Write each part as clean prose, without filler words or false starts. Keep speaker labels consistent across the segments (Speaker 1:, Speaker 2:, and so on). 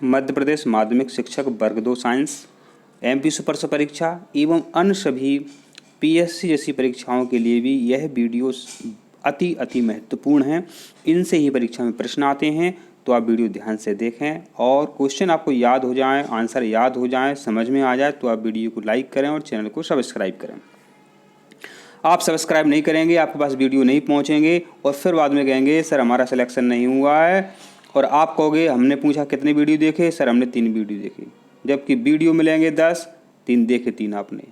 Speaker 1: मध्य प्रदेश माध्यमिक शिक्षक वर्ग 2 साइंस, एमपी सुपर से परीक्षा एवं अन्य सभी पीएससी जैसी परीक्षाओं के लिए भी यह वीडियो अति महत्वपूर्ण है। इनसे ही परीक्षा में प्रश्न आते हैं, तो आप वीडियो ध्यान से देखें और क्वेश्चन आपको याद हो जाएं, आंसर याद हो जाएं, समझ में आ जाए तो आप वीडियो को लाइक करें और चैनल को सब्सक्राइब करें। आप सब्सक्राइब नहीं करेंगे, आपके पास वीडियो नहीं पहुंचेंगे और फिर बाद में कहेंगे सर हमारा सिलेक्शन नहीं हुआ है, और आप कहोगे हमने पूछा कितने वीडियो देखे, सर हमने 3 वीडियो देखे, जबकि वीडियो मिलेंगे 10, 3 देखे 3 आपने।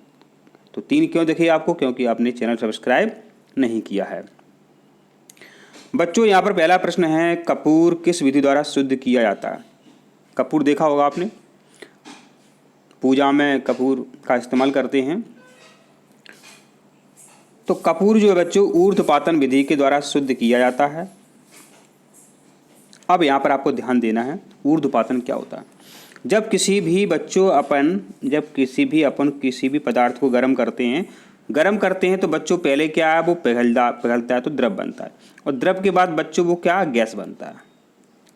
Speaker 1: तो 3 क्यों देखे आपको? क्योंकि आपने चैनल सब्सक्राइब नहीं किया है। बच्चों यहाँ पर पहला प्रश्न है, कपूर किस विधि द्वारा शुद्ध किया जाता है? कपूर देखा होगा आपने, पूजा में कपूर का इस्तेमाल करते हैं। तो कपूर जो है बच्चों ऊर्ध्वपातन विधि के द्वारा शुद्ध किया जाता है। अब यहाँ पर आपको ध्यान देना है, ऊर्ध्वपातन क्या होता है। जब किसी भी अपन किसी भी पदार्थ को गर्म करते हैं तो बच्चों पहले क्या है, वो पिघलता है तो द्रव बनता है, और द्रव के बाद बच्चों वो क्या, गैस बनता है।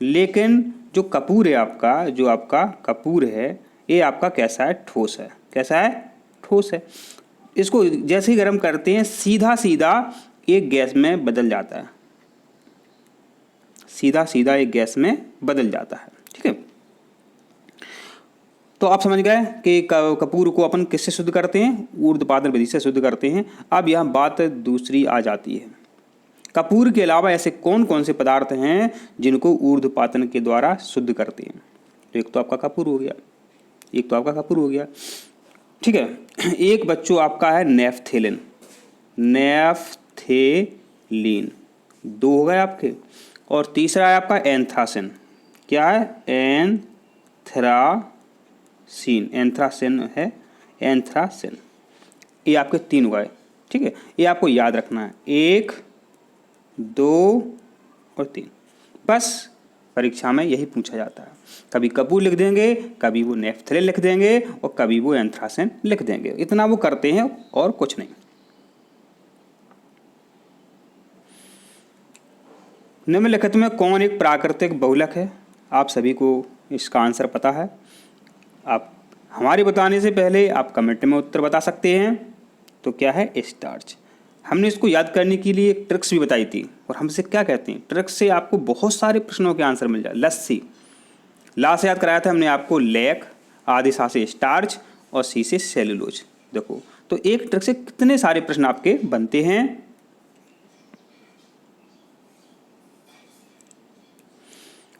Speaker 1: लेकिन जो कपूर है आपका, जो आपका कपूर है, ये आपका कैसा है, ठोस है। कैसा है? ठोस है। इसको जैसे ही गर्म करते हैं सीधा सीधा एक गैस में बदल जाता है, सीधा सीधा एक गैस में बदल जाता है। ठीक है, तो आप समझ गए कि कपूर को अपन किससे शुद्ध करते हैं, ऊर्ध्वपातन विधि से शुद्ध करते हैं। अब यहाँ बात दूसरी आ जाती है, कपूर के अलावा ऐसे कौन कौन से पदार्थ हैं जिनको ऊर्ध्वपातन के द्वारा शुद्ध करते हैं? तो एक तो आपका कपूर हो गया, ठीक है। एक बच्चों आपका है नेफ्थेलिन, 2 हो गए आपके, और तीसरा है आपका एंथ्रासिन। क्या है? एंथ्रासिन। ये आपके 3 हो गए। ठीक है, ये आपको याद रखना है, 1, 2 और 3। बस परीक्षा में यही पूछा जाता है। कभी कपूर लिख देंगे, कभी वो नेफ्थेलिन लिख देंगे और कभी वो एंथ्रासिन लिख देंगे। इतना वो करते हैं और कुछ नहीं। निम्नलिखित में कौन एक प्राकृतिक बहुलक है? आप सभी को इसका आंसर पता है। आप हमारे बताने से पहले आप कमेंट में उत्तर बता सकते हैं। तो क्या है? स्टार्च। हमने इसको याद करने के लिए एक ट्रिक्स भी बताई थी, और हमसे क्या कहते हैं, ट्रिक्स से आपको बहुत सारे प्रश्नों के आंसर मिल जाए। लस्सी, ला से याद कराया था हमने आपको लेक, आदि सा से स्टार्च और सी से सेलुलोज। देखो तो एक ट्रिक से कितने सारे प्रश्न आपके बनते हैं।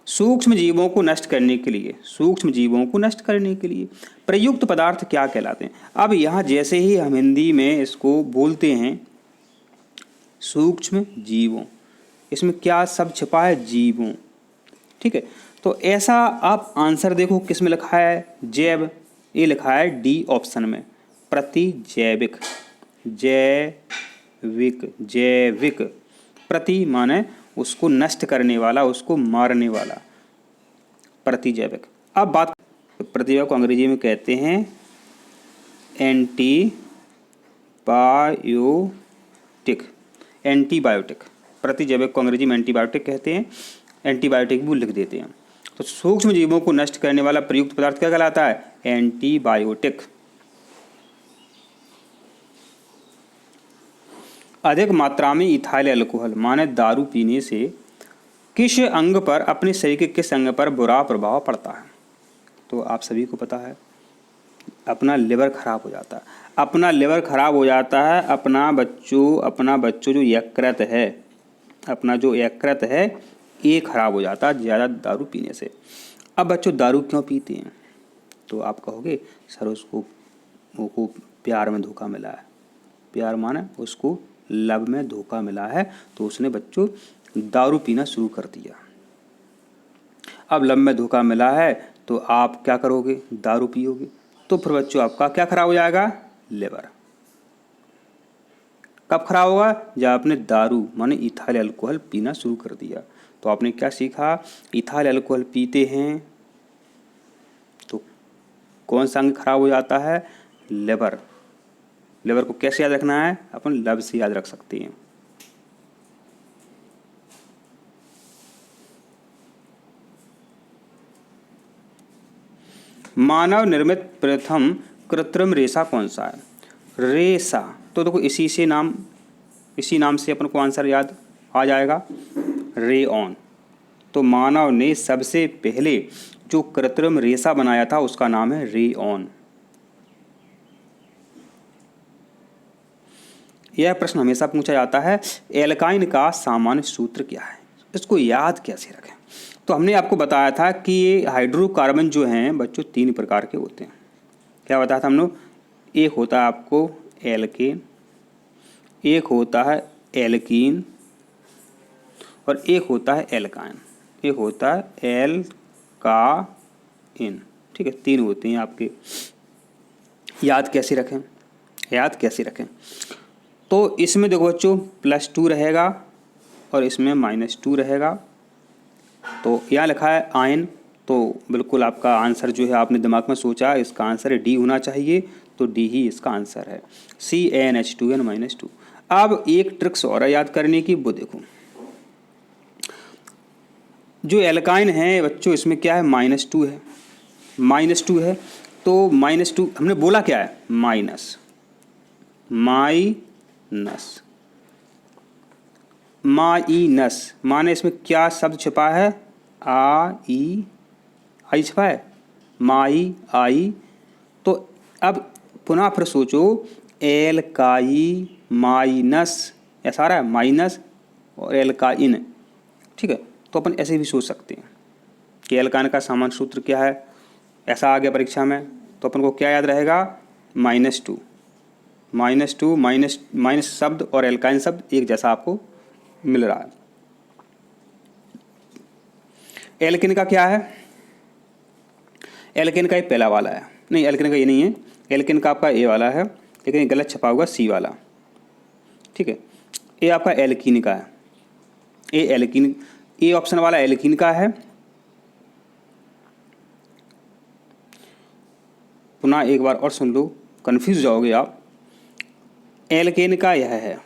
Speaker 1: सूक्ष्म जीवों को नष्ट करने के लिए प्रयुक्त पदार्थ क्या कहलाते हैं? अब यहाँ जैसे ही हम हिंदी में इसको बोलते हैं सूक्ष्म जीवों, इसमें क्या सब छिपा है? जीवों। ठीक है, तो ऐसा आप आंसर देखो किस में लिखा है, जैव, ये लिखा है डी ऑप्शन में, प्रतिजैविक। जैविक, प्रति माने उसको नष्ट करने वाला, उसको मारने वाला, प्रतिजैविक। अब बात, प्रतिजैविक को अंग्रेजी में कहते हैं एंटीबायोटिक। प्रतिजैविक को अंग्रेजी में एंटीबायोटिक कहते हैं, एंटीबायोटिक भी लिख देते हैं। तो सूक्ष्म जीवों को नष्ट करने वाला प्रयुक्त पदार्थ क्या कहलाता है? एंटीबायोटिक। अधिक मात्रा में इथाइल अल्कोहल माने दारू पीने से किस अंग पर, अपने शरीर के किस अंग पर बुरा प्रभाव पड़ता है? तो आप सभी को पता है, अपना लिवर खराब हो जाता है। अपना बच्चों जो यकृत है, अपना जो यकृत है ये खराब हो जाता है ज़्यादा दारू पीने से। अब बच्चों दारू क्यों पीते हैं? तो आप कहोगे सर उसको प्यार में धोखा मिला है। प्यार माने उसको लव में धोखा मिला है, तो उसने बच्चों दारू पीना शुरू कर दिया। अब लव में धोखा मिला है तो आप क्या करोगे? दारू पियोगे। तो फिर बच्चों आपका क्या खराब हो जाएगा? लिवर। कब खराब होगा? जब आपने दारू माने इथाइल अल्कोहल पीना शुरू कर दिया। तो आपने क्या सीखा? इथाइल अल्कोहल पीते हैं तो कौन सा अंग खराब हो जाता है? लिवर। लिवर को कैसे याद रखना है? अपन लव से याद रख सकते हैं। मानव निर्मित प्रथम कृत्रिम रेशा कौन सा है? रेशा, तो देखो इसी नाम से अपन को आंसर याद आ जाएगा, रेयॉन। तो मानव ने सबसे पहले जो कृत्रिम रेशा बनाया था उसका नाम है रेयॉन। यह प्रश्न हमेशा पूछा जाता है, एल्काइन का सामान्य सूत्र क्या है? इसको याद कैसे रखें? तो हमने आपको बताया था कि ये हाइड्रोकार्बन जो हैं बच्चों 3 प्रकार के होते हैं। क्या बताया था हम लोग? एक होता है आपको एल्केन, एक होता है एल्कीन और एक होता है एल्काइन, एक होता है एल्काइन। ठीक है, 3 होते हैं आपके। याद कैसे रखें? तो इसमें देखो बच्चों +2 रहेगा और इसमें -2 रहेगा। तो यहाँ लिखा है आयन, तो बिल्कुल आपका आंसर जो है आपने दिमाग में सोचा इसका आंसर डी होना चाहिए, तो डी ही इसका आंसर है, CnH2n-2। अब एक ट्रिक्स और याद करने की, वो देखो जो एल्काइन है बच्चों इसमें क्या है, -2 है, -2 है। तो -2 हमने बोला क्या है, माइनस, माने इसमें क्या शब्द छिपा है, आई छिपा है, आई। तो अब पुनः फिर सोचो, एल्काई माइनस, ऐसा आ रहा है माइनस और एल्काइन। ठीक है, तो अपन ऐसे भी सोच सकते हैं कि एल्काइन का सामान्य सूत्र क्या है, ऐसा आ गया परीक्षा में, तो अपन को क्या याद रहेगा, -2 माइनस शब्द और एल्काइन शब्द एक जैसा आपको मिल रहा है। एल्केन का क्या है, एल्केन का ये पहला वाला है, नहीं एल्केन का ये नहीं है, एल्केन का आपका ए वाला है, लेकिन गलत छपा हुआ सी वाला। ठीक है, ये आपका एल्कीन का है, ए ऑप्शन वाला एल्कीन का है। पुनः एक बार और सुन लो, कंफ्यूज जाओगे आप। एल्केन का यह है,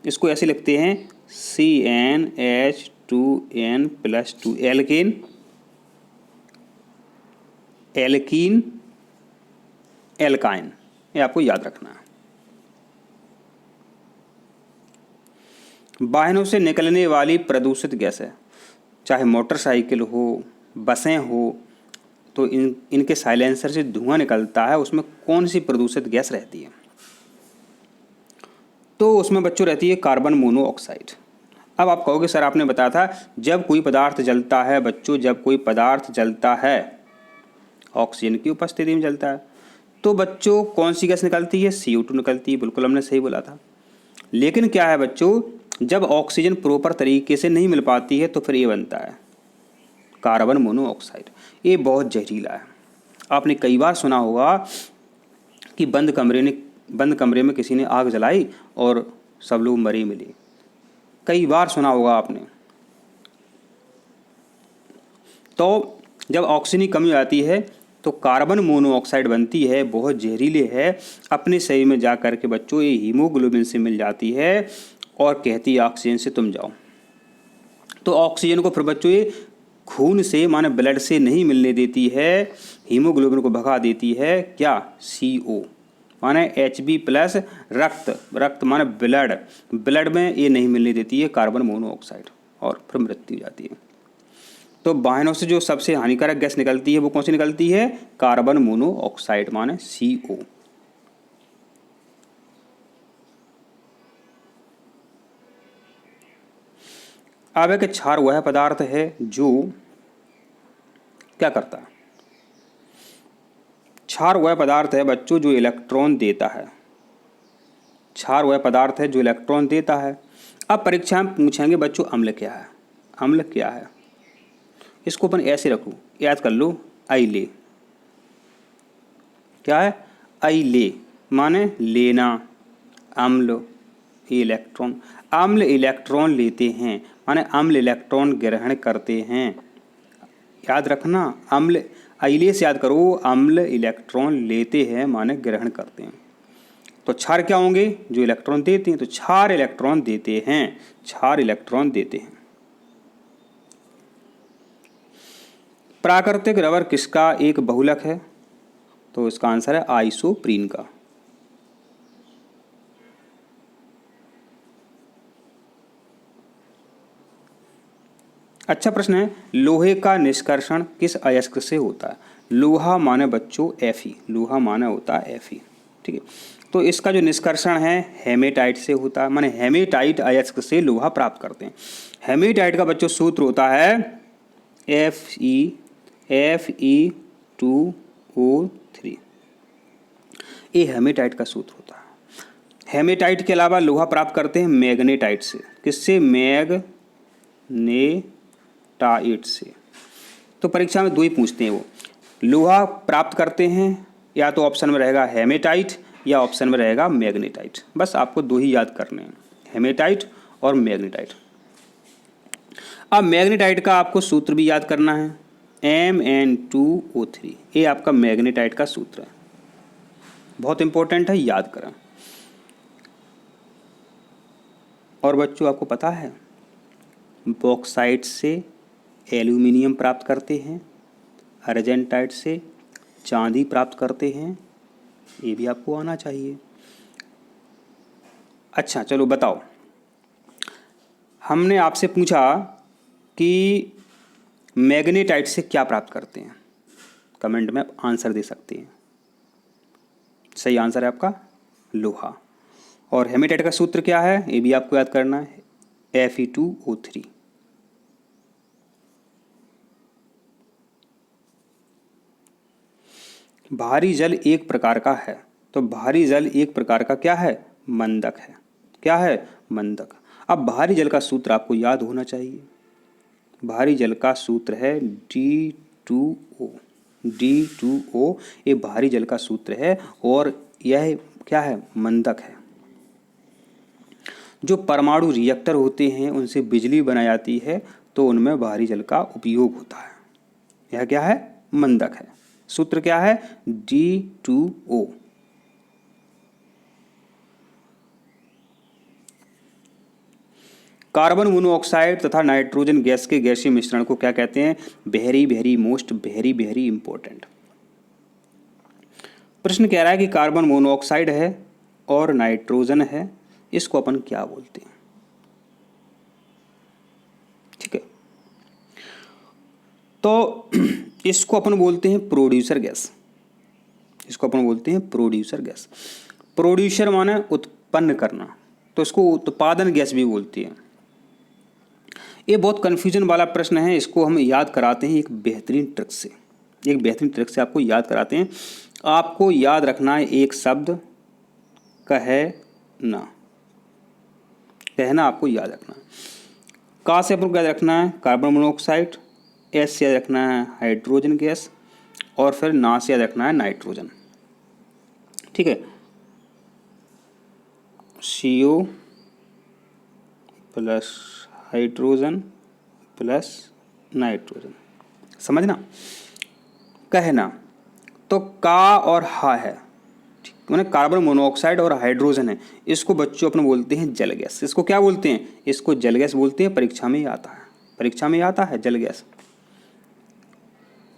Speaker 1: इसको ऐसे लिखते हैं CnH2n+2, एल्कीन, एल्काइन, ये आपको याद रखना है। वाहनों से निकलने वाली प्रदूषित गैस है, चाहे मोटरसाइकिल हो, बसें हो, तो इनके साइलेंसर से धुआं निकलता है, उसमें कौन सी प्रदूषित गैस रहती है? तो उसमें बच्चों रहती है कार्बन मोनोऑक्साइड। अब आप कहोगे सर आपने बताया था जब कोई पदार्थ जलता है बच्चों, जब कोई पदार्थ जलता है ऑक्सीजन की उपस्थिति में जलता है, तो बच्चों कौन सी गैस निकलती है, CO2 निकलती है। बिल्कुल हमने सही बोला था। लेकिन क्या है बच्चों, जब ऑक्सीजन प्रॉपर तरीके से नहीं मिल पाती है तो फिर ये बनता है कार्बन मोनोऑक्साइड। ये बहुत जहरीला है। आपने कई बार सुना होगा कि बंद कमरे में किसी ने आग जलाई और सब लोग मरे मिले, कई बार सुना होगा आपने। तो जब ऑक्सीजन की कमी आती है तो कार्बन मोनोऑक्साइड बनती है, बहुत जहरीले है, अपने शरीर में जा कर के बच्चों ये हीमोग्लोबिन से मिल जाती है और कहती है ऑक्सीजन से तुम जाओ। तो ऑक्सीजन को फिर बच्चों ये खून से माने ब्लड से नहीं मिलने देती है, हीमोग्लोबिन को भगा देती है, क्या, CO माने Hb+ रक्त माने ब्लड में ये नहीं मिलने देती है कार्बन मोनोऑक्साइड और फिर मृत्यु हो जाती है। तो वाहनों से जो सबसे हानिकारक गैस निकलती है वो कौन सी निकलती है, कार्बन मोनोऑक्साइड माने CO। अब एक क्षार वह पदार्थ है जो क्या करता है, क्षार वह पदार्थ है बच्चों जो इलेक्ट्रॉन देता है, क्षार वह पदार्थ है जो इलेक्ट्रॉन देता है। अब परीक्षा में पूछेंगे बच्चों अम्ल क्या है, अम्ल क्या है, इसको अपन ऐसे रखो, याद कर लो, आइले। क्या है, आइले माने लेना, अम्ल इलेक्ट्रॉन, अम्ल इलेक्ट्रॉन लेते हैं माने अम्ल इलेक्ट्रॉन ग्रहण करते हैं। याद रखना, अम्ल, आइले से याद करो, अम्ल इलेक्ट्रॉन लेते हैं माने ग्रहण करते हैं। तो क्षार क्या होंगे, जो इलेक्ट्रॉन देते हैं, तो क्षार इलेक्ट्रॉन देते हैं, क्षार इलेक्ट्रॉन देते हैं। प्राकृतिक रबर किसका एक बहुलक है, तो इसका आंसर है आइसोप्रीन का। अच्छा प्रश्न है, लोहे का निष्कर्षण किस अयस्क से होता है? लोहा माने बच्चों Fe, लोहा माने होता है Fe, ठीक है। तो इसका जो निष्कर्षण है हेमेटाइट से होता है, माने हेमेटाइट अयस्क से लोहा प्राप्त करते हैं। हेमेटाइट का बच्चों सूत्र होता है Fe2O3, ये हेमेटाइट का सूत्र होता है। हेमेटाइट के अलावा लोहा प्राप्त करते हैं मैग्नेटाइट से। किससे? मैग्नेटाइट से। तो परीक्षा में दो ही पूछते हैं वो, लोहा प्राप्त करते हैं या तो ऑप्शन में रहेगा हेमेटाइट या ऑप्शन में रहेगा मैग्नेटाइट। बस आपको दो ही याद करने हैं, हेमेटाइट और मैग्नेटाइट। अब मैग्नेटाइट का आपको सूत्र भी याद करना है, Mn2O3, ये आपका मैग्नेटाइट का सूत्र है, बहुत इंपॉर्टेंट है, याद करें। और बच्चों आपको पता है बॉक्साइट से एल्यूमिनियम प्राप्त करते हैं, अर्जेंटाइट से चांदी प्राप्त करते हैं, ये भी आपको आना चाहिए। अच्छा चलो बताओ, हमने आपसे पूछा कि मैग्नेटाइट से क्या प्राप्त करते हैं, कमेंट में आंसर दे सकते हैं। सही आंसर है आपका लोहा। और हेमेटाइट का सूत्र क्या है ये भी आपको याद करना है, Fe2O3। भारी जल एक प्रकार का है, तो भारी जल एक प्रकार का क्या है? मंदक है। क्या है? मंदक। अब भारी जल का सूत्र आपको याद होना चाहिए। भारी जल का सूत्र है D2O। D2O ये भारी जल का सूत्र है और यह क्या है? मंदक है। जो परमाणु रिएक्टर होते हैं उनसे बिजली बनाई जाती है, तो उनमें भारी जल का उपयोग होता है। यह क्या है? मंदक है। सूत्र क्या है? D2O। कार्बन मोनोऑक्साइड तथा नाइट्रोजन गैस के गैसीय मिश्रण को क्या कहते हैं? Very very most very very important प्रश्न कह रहा है कि कार्बन मोनोऑक्साइड है और नाइट्रोजन है, इसको अपन क्या बोलते हैं? ठीक है, तो इसको अपन बोलते हैं प्रोड्यूसर गैस। इसको अपन बोलते हैं प्रोड्यूसर गैस। प्रोड्यूसर माने उत्पन्न करना, तो इसको उत्पादन गैस भी बोलती है। ये बहुत कन्फ्यूजन वाला प्रश्न है, इसको हम याद कराते हैं एक बेहतरीन ट्रिक से। एक बेहतरीन ट्रिक से आपको याद कराते हैं। आपको याद रखना है एक शब्द, कहना। कहना आपको याद रखना है। का से अपन को याद रखना है कार्बन मोनोऑक्साइड, एस से याद रखना है हाइड्रोजन गैस, और फिर ना से याद रखना है नाइट्रोजन। ठीक है, CO plus hydrogen plus nitrogen, समझना। कहना तो का और हा है, मैंने कार्बन मोनोऑक्साइड और हाइड्रोजन है, इसको बच्चों अपन बोलते हैं जल गैस। इसको क्या बोलते हैं? इसको जल गैस बोलते हैं। परीक्षा में आता है, परीक्षा में आता है जल गैस।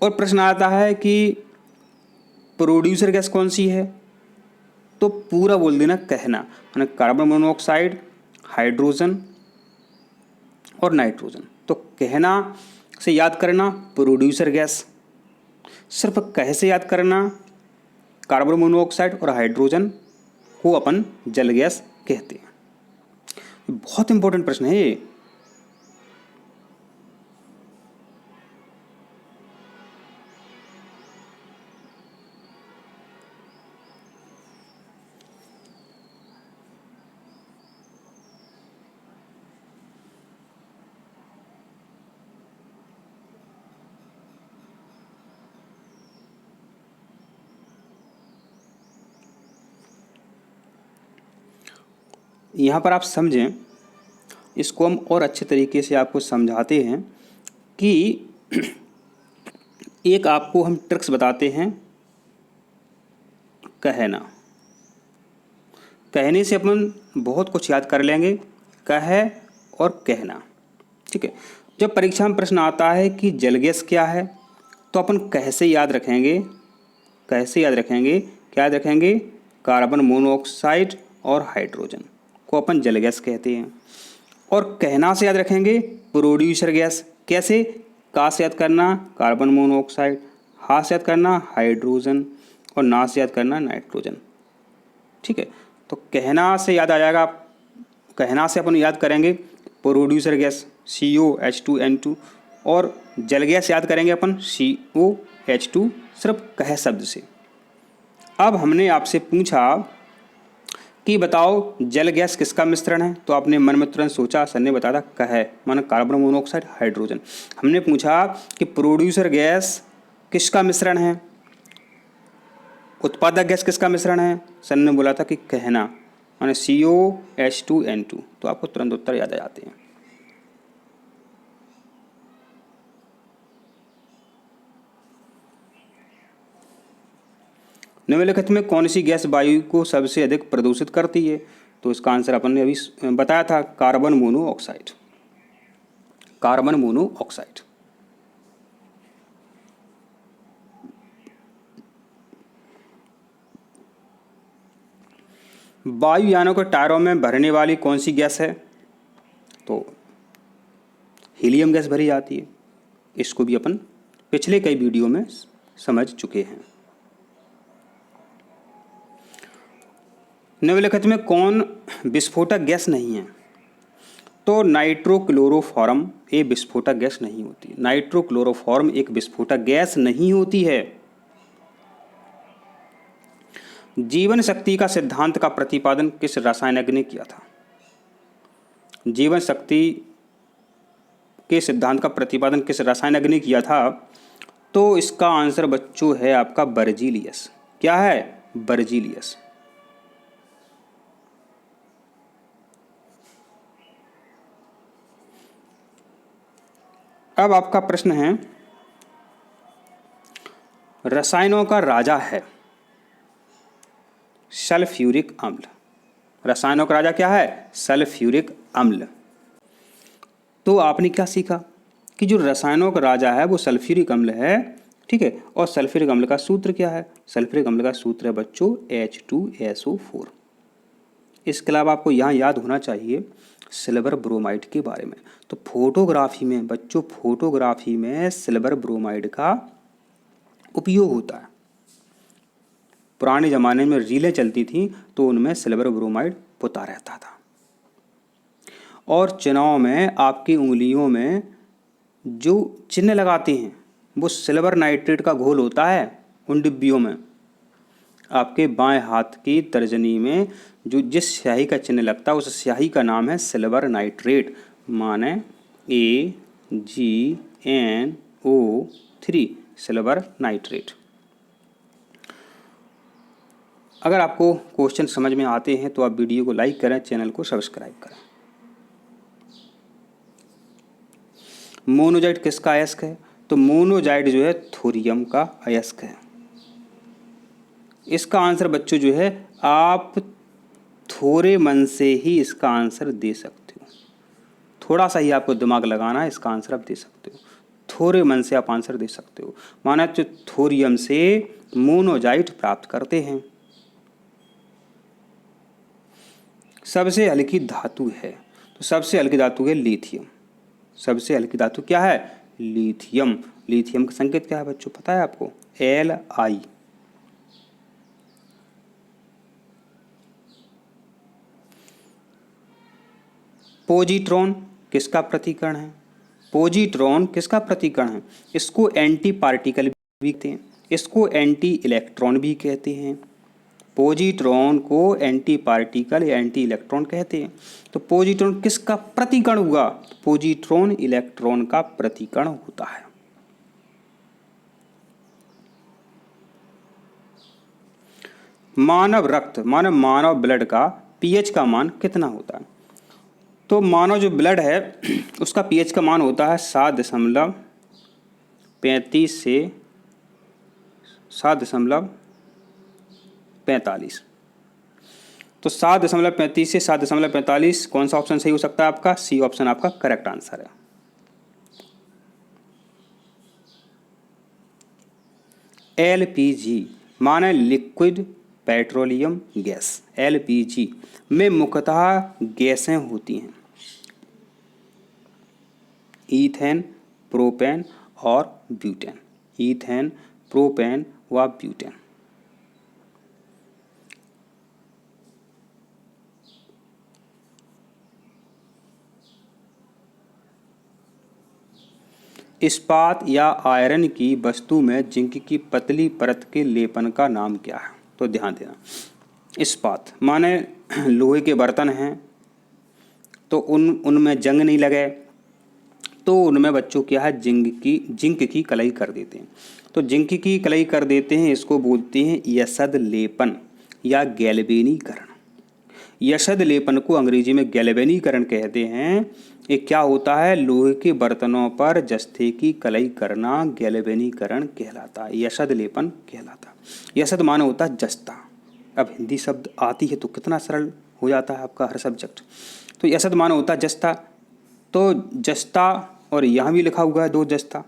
Speaker 1: और प्रश्न आता है कि प्रोड्यूसर गैस कौन सी है, तो पूरा बोल देना कहना, मैंने कार्बन मोनोऑक्साइड, हाइड्रोजन और नाइट्रोजन। तो कहना से याद करना प्रोड्यूसर गैस, सिर्फ कह से याद करना कार्बन मोनोऑक्साइड और हाइड्रोजन को अपन जल गैस कहते हैं। बहुत इंपॉर्टेंट प्रश्न है ये। यहाँ पर आप समझें, इसको हम और अच्छे तरीके से आपको समझाते हैं कि एक आपको हम ट्रिक्स बताते हैं। कहना, कहने से अपन बहुत कुछ याद कर लेंगे, कह और कहना। ठीक है, जब परीक्षा में प्रश्न आता है कि जल गैस क्या है, तो अपन कह से याद रखेंगे कैसे याद रखेंगे? क्या याद रखेंगे? कार्बन मोनोऑक्साइड और हाइड्रोजन को अपन जल गैस कहते हैं। और कहना से याद रखेंगे प्रोड्यूसर गैस। कैसे? का से याद करना कार्बन मोनोऑक्साइड, हा से याद करना हाइड्रोजन और ना से याद करना नाइट्रोजन। ठीक है, तो कहना से याद आ जाएगा, कहना से अपन याद करेंगे प्रोड्यूसर गैस COH2N2 और जल गैस याद करेंगे अपन COH2 सिर्फ कह शब्द से। अब हमने आपसे पूछा कि बताओ जल गैस किसका मिश्रण है, तो आपने मन में तुरंत सोचा, सर ने बताया कह माना कार्बन मोनोऑक्साइड हाइड्रोजन। हमने पूछा कि प्रोड्यूसर गैस किसका मिश्रण है, उत्पादक गैस किसका मिश्रण है, सर ने बोला था कि कहना माने COH2N2। तो आपको तुरंत उत्तर याद आ जाते हैं। निम्नलिखित में कौन सी गैस वायु को सबसे अधिक प्रदूषित करती है, तो इसका आंसर अपन ने अभी बताया था कार्बन मोनोऑक्साइड। Carbon monoxide. वायुयानों के टायरों में भरने वाली कौन सी गैस है, तो हीलियम गैस भरी जाती है। इसको भी अपन पिछले कई वीडियो में समझ चुके हैं। निम्नलिखित में कौन विस्फोटक गैस नहीं है, तो नाइट्रोक्लोरोफॉर्म ये विस्फोटक गैस नहीं होती। नाइट्रोक्लोरोफॉर्म एक विस्फोटक गैस नहीं होती है। जीवन शक्ति का सिद्धांत का प्रतिपादन किस रसायनज्ञ ने किया था? जीवन शक्ति के सिद्धांत का प्रतिपादन किस रसायनज्ञ ने किया था, तो इसका आंसर बच्चों है आपका बर्जीलियस। क्या है? बर्जीलियस। अब आपका प्रश्न है, रसायनों का राजा है सल्फ्यूरिक अम्ल। रसायनों का राजा क्या है? सल्फ्यूरिक अम्ल। तो आपने क्या सीखा कि जो रसायनों का राजा है वो सल्फ्यूरिक अम्ल है। ठीक है, और सल्फ्यूरिक अम्ल का सूत्र क्या है? सल्फ्यूरिक अम्ल का सूत्र है बच्चों H2SO4। इसके अलावा आपको यहाँ याद होना चाहिए सिल्वर ब्रोमाइड के बारे में। तो फोटोग्राफी में बच्चों, फोटोग्राफी में सिल्वर ब्रोमाइड का उपयोग होता है। पुराने ज़माने में रीलें चलती थी तो उनमें सिल्वर ब्रोमाइड पुता रहता था। और चुनाव में आपकी उंगलियों में जो चिन्ह लगाते हैं वो सिल्वर नाइट्रेट का घोल होता है उन डिब्बियों में। आपके बाएं हाथ की तर्जनी में जो जिस स्याही का चिन्ह लगता है उस स्याही का नाम है सिल्वर नाइट्रेट, माने AgNO3 सिल्वर नाइट्रेट। अगर आपको क्वेश्चन समझ में आते हैं तो आप वीडियो को लाइक करें, चैनल को सब्सक्राइब करें। मोनोजाइट किसका अयस्क है, तो मोनोजाइट जो है थोरियम का अयस्क है। इसका आंसर बच्चों जो है आप थोड़े मन से ही इसका आंसर दे सकते हो। थोड़ा सा ही आपको दिमाग लगाना है, इसका आंसर आप दे सकते हो। थोड़े मन से आप आंसर दे सकते हो। माना तो थोरियम से मोनोजाइट प्राप्त करते हैं। सबसे हल्की धातु है, तो सबसे हल्की धातु है लिथियम। सबसे हल्की धातु क्या है? लिथियम। लिथियम का संकेत क्या है बच्चों, पता है आपको? Li। पोजिट्रॉन किसका प्रतिकरण है? पोजिट्रॉन किसका प्रतिकरण है? इसको एंटी पार्टिकल भी कहते हैं, इसको एंटी इलेक्ट्रॉन भी कहते हैं। पोजिट्रॉन को एंटी पार्टिकल या एंटी इलेक्ट्रॉन कहते हैं। तो पोजिट्रॉन किसका प्रतिकरण हुआ? पोजिट्रॉन इलेक्ट्रॉन का प्रतिकरण होता है। मानव रक्त मानव ब्लड का पीएच का मान कितना होता है? तो मानव जो ब्लड है उसका पीएच का मान होता है 7.35 से 7.45। तो 7.35 से 7.45 कौन सा ऑप्शन सही हो सकता है आपका? सी ऑप्शन आपका करेक्ट आंसर है। LPG माने लिक्विड पेट्रोलियम गैस LPG में मुख्यतः गैसें होती हैं, ईथेन, प्रोपेन और ब्यूटेन। ईथेन, प्रोपेन व ब्यूटेन। इस्पात या आयरन की वस्तु में जिंक की पतली परत के लेपन का नाम क्या है? तो ध्यान देना, इस्पात माने लोहे के बर्तन हैं तो उनमें जंग नहीं लगे तो उनमें बच्चों क्या है, जिंक की कलई कर देते हैं। तो जिंक की कलई कर देते हैं, इसको बोलते हैं यशद लेपन या गैल्वेनीकरण। यशद लेपन को अंग्रेजी में गैल्वेनीकरण कहते हैं। ये क्या होता है, लोहे के बर्तनों पर जस्ते की कलई करना गैल्वेनीकरण कहलाता है, यशद लेपन कहलाता है। यशद माने होता है जस्ता। अब हिंदी शब्द आती है तो कितना सरल हो जाता है आपका हर सब्जेक्ट। तो यशद माने होता है जस्ता, तो जस्ता, और यहाँ भी लिखा हुआ है 2 जस्ता।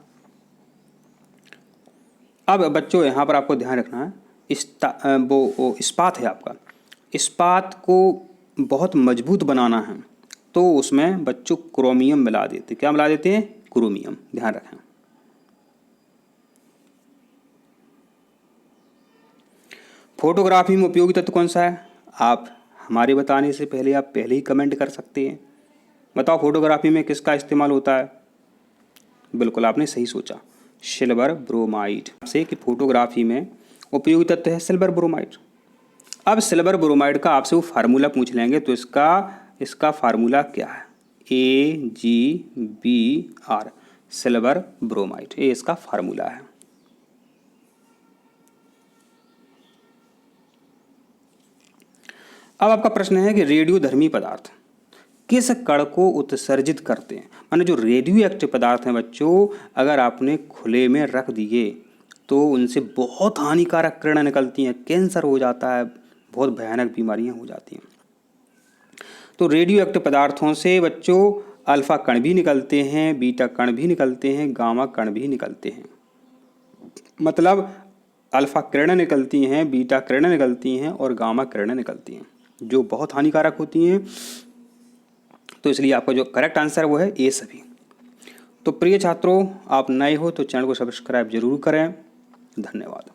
Speaker 1: अब बच्चों यहाँ पर आपको ध्यान रखना है, वो इस्पात है आपका, इस्पात को बहुत मजबूत बनाना है तो उसमें बच्चों क्रोमियम मिला देते हैं। क्या मिला देते हैं? क्रोमियम। ध्यान रखें। फोटोग्राफी में उपयोगी तत्व कौन सा है? आप हमारे बताने से पहले आप पहले ही कमेंट कर सकते हैं। बताओ फोटोग्राफी में किसका इस्तेमाल होता है? बिल्कुल आपने सही सोचा, सिल्वर ब्रोमाइड से कि फोटोग्राफी में उपयोगी तत्व है सिल्वर ब्रोमाइड। अब सिल्वर ब्रोमाइड का आपसे वो फार्मूला पूछ लेंगे तो इसका फार्मूला क्या है? AgBr, सिल्वर ब्रोमाइड, ये इसका फार्मूला है। अब आपका प्रश्न है कि रेडियोधर्मी पदार्थ किस कण को उत्सर्जित करते हैं? माने जो रेडियो एक्टिव पदार्थ हैं बच्चों, अगर आपने खुले में रख दिए तो उनसे बहुत हानिकारक किरणें निकलती हैं, कैंसर हो जाता है, बहुत भयानक बीमारियां हो जाती हैं। तो रेडियो एक्टिव पदार्थों से बच्चों अल्फा कण भी निकलते हैं, बीटा कण भी निकलते हैं, गामा कण भी निकलते हैं। मतलब अल्फा किरणें निकलती हैं, बीटा किरणें निकलती हैं और गामा किरणें निकलती हैं जो बहुत हानिकारक होती हैं। तो इसलिए आपका जो करेक्ट आंसर वो है ए सभी। तो प्रिय छात्रों, आप नए हो तो चैनल को सब्सक्राइब जरूर करें। धन्यवाद।